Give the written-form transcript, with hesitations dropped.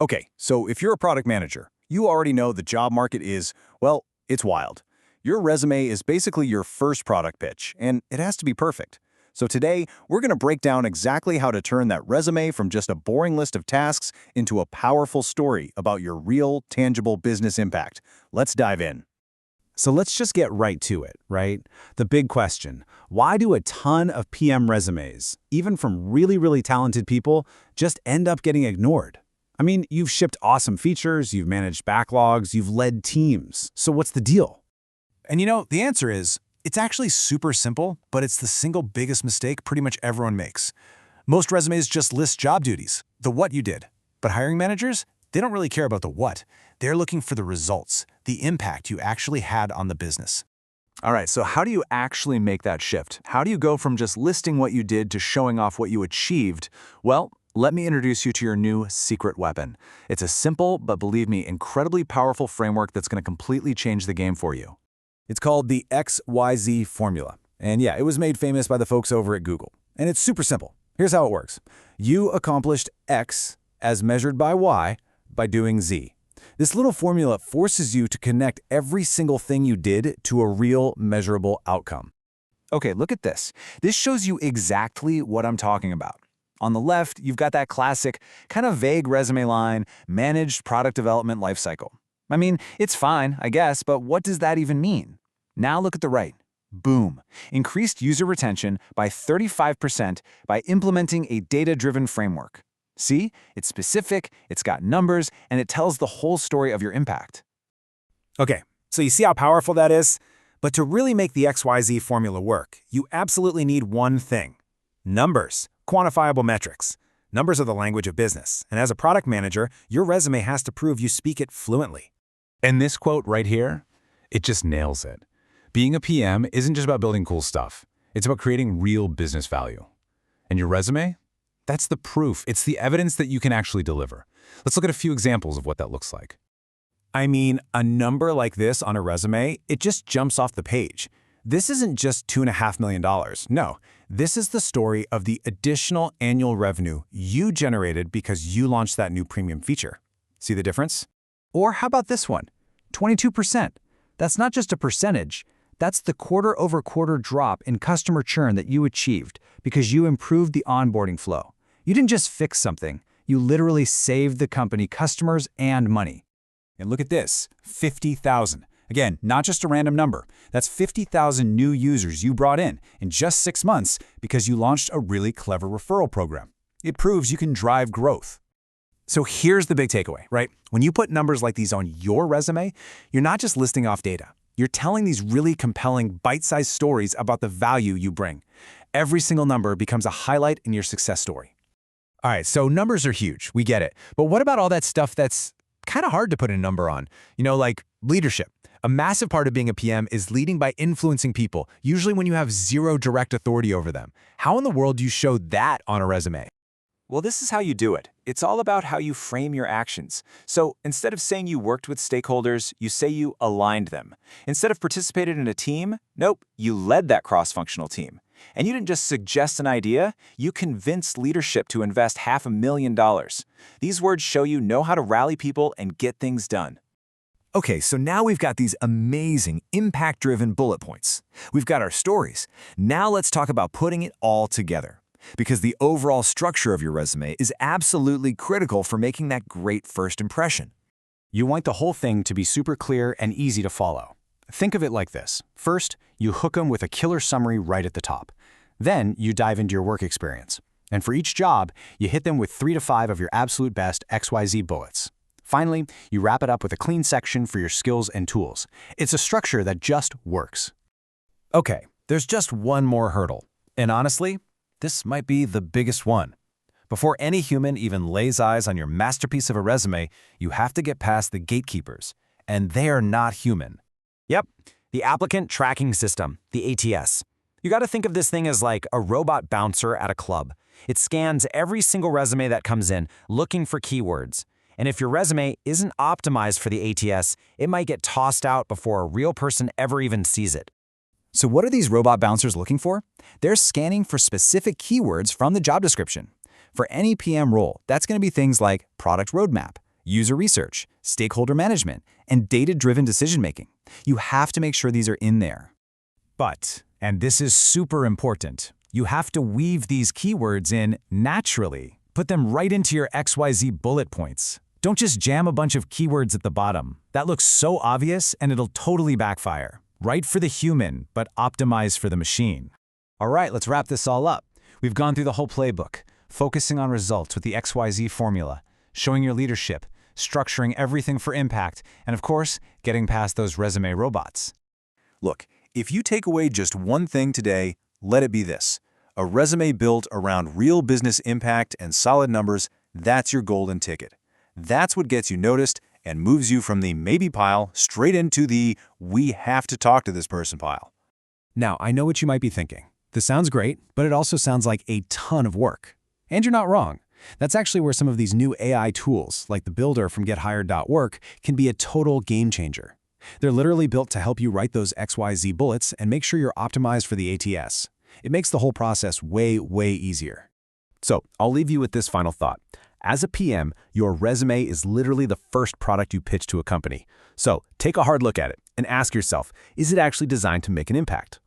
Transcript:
Okay, so if you're a product manager, you already know the job market is, well, it's wild. Your resume is basically your first product pitch, and it has to be perfect. So today, we're going to break down exactly how to turn that resume from just a boring list of tasks into a powerful story about your real, tangible business impact. Let's dive in. So let's just get right to it, right? The big question, why do a ton of PM resumes, even from really talented people, just end up getting ignored? I mean, you've shipped awesome features, you've managed backlogs, you've led teams. So what's the deal? And you know, the answer is, it's actually super simple, but it's the single biggest mistake pretty much everyone makes. Most resumes just list job duties, the what you did. But hiring managers, they don't really care about the what. They're looking for the results, the impact you actually had on the business. All right, so how do you actually make that shift? How do you go from just listing what you did to showing off what you achieved? Well, let me introduce you to your new secret weapon. It's a simple, but believe me, incredibly powerful framework that's going to completely change the game for you. It's called the XYZ formula. And yeah, it was made famous by the folks over at Google. And it's super simple. Here's how it works. You accomplished X as measured by Y by doing Z. This little formula forces you to connect every single thing you did to a real, measurable outcome. Okay, look at this. This shows you exactly what I'm talking about. On the left, you've got that classic, kind of vague resume line, managed product development lifecycle. I mean, it's fine, I guess, but what does that even mean? Now look at the right. Boom. Increased user retention by 35% by implementing a data-driven framework. See? It's specific, it's got numbers, and it tells the whole story of your impact. Okay, so you see how powerful that is? But to really make the XYZ formula work, you absolutely need one thing. Numbers, quantifiable metrics. Numbers are the language of business, and as a product manager, your resume has to prove you speak it fluently. And this quote right here, it just nails it. Being a PM isn't just about building cool stuff. It's about creating real business value. And your resume? That's the proof. It's the evidence that you can actually deliver. Let's look at a few examples of what that looks like. I mean, a number like this on a resume, it just jumps off the page. This isn't just $2.5 million. No, this is the story of the additional annual revenue you generated because you launched that new premium feature. See the difference? Or how about this one? 22%. That's not just a percentage. That's the quarter-over-quarter drop in customer churn that you achieved because you improved the onboarding flow. You didn't just fix something. You literally saved the company customers and money. And look at this, 50,000. Again, not just a random number. That's 50,000 new users you brought in just 6 months because you launched a really clever referral program. It proves you can drive growth. So here's the big takeaway, right? When you put numbers like these on your resume, you're not just listing off data. You're telling these really compelling, bite-sized stories about the value you bring. Every single number becomes a highlight in your success story. All right, so numbers are huge. We get it. But what about all that stuff that's kind of hard to put a number on? You know, like leadership. A massive part of being a PM is leading by influencing people, usually when you have zero direct authority over them. How in the world do you show that on a resume? Well, this is how you do it. It's all about how you frame your actions. So instead of saying you worked with stakeholders, you say you aligned them. Instead of participated in a team, nope, you led that cross-functional team. And you didn't just suggest an idea, you convinced leadership to invest $500,000. These words show you know how to rally people and get things done. Okay, so now we've got these amazing, impact-driven bullet points. We've got our stories. Now let's talk about putting it all together. Because the overall structure of your resume is absolutely critical for making that great first impression. You want the whole thing to be super clear and easy to follow. Think of it like this. First, you hook them with a killer summary right at the top. Then, you dive into your work experience. And for each job, you hit them with 3 to 5 of your absolute best XYZ bullets. Finally, you wrap it up with a clean section for your skills and tools. It's a structure that just works. Okay, there's just one more hurdle. And honestly, this might be the biggest one. Before any human even lays eyes on your masterpiece of a resume, you have to get past the gatekeepers. And they are not human. Yep, the applicant tracking system, the ATS. You got to think of this thing as like a robot bouncer at a club. It scans every single resume that comes in, looking for keywords. And if your resume isn't optimized for the ATS, it might get tossed out before a real person ever even sees it. So what are these robot bouncers looking for? They're scanning for specific keywords from the job description. For any PM role, that's going to be things like product roadmap, user research, stakeholder management, and data-driven decision-making. You have to make sure these are in there. But, and this is super important, you have to weave these keywords in naturally. Put them right into your XYZ bullet points. Don't just jam a bunch of keywords at the bottom. That looks so obvious and it'll totally backfire. Right for the human, but optimize for the machine. All right, let's wrap this all up. We've gone through the whole playbook, focusing on results with the XYZ formula, showing your leadership, structuring everything for impact, and of course, getting past those resume robots. Look, if you take away just one thing today, let it be this. A resume built around real business impact and solid numbers, that's your golden ticket. That's what gets you noticed and moves you from the maybe pile straight into the we have to talk to this person pile. Now, I know what you might be thinking. This sounds great, but it also sounds like a ton of work. And you're not wrong. That's actually where some of these new AI tools, like the Builder from GetHired.work, can be a total game changer. They're literally built to help you write those XYZ bullets and make sure you're optimized for the ATS. It makes the whole process way, way easier. So, I'll leave you with this final thought. As a PM, your resume is literally the first product you pitch to a company. So, take a hard look at it and ask yourself, is it actually designed to make an impact?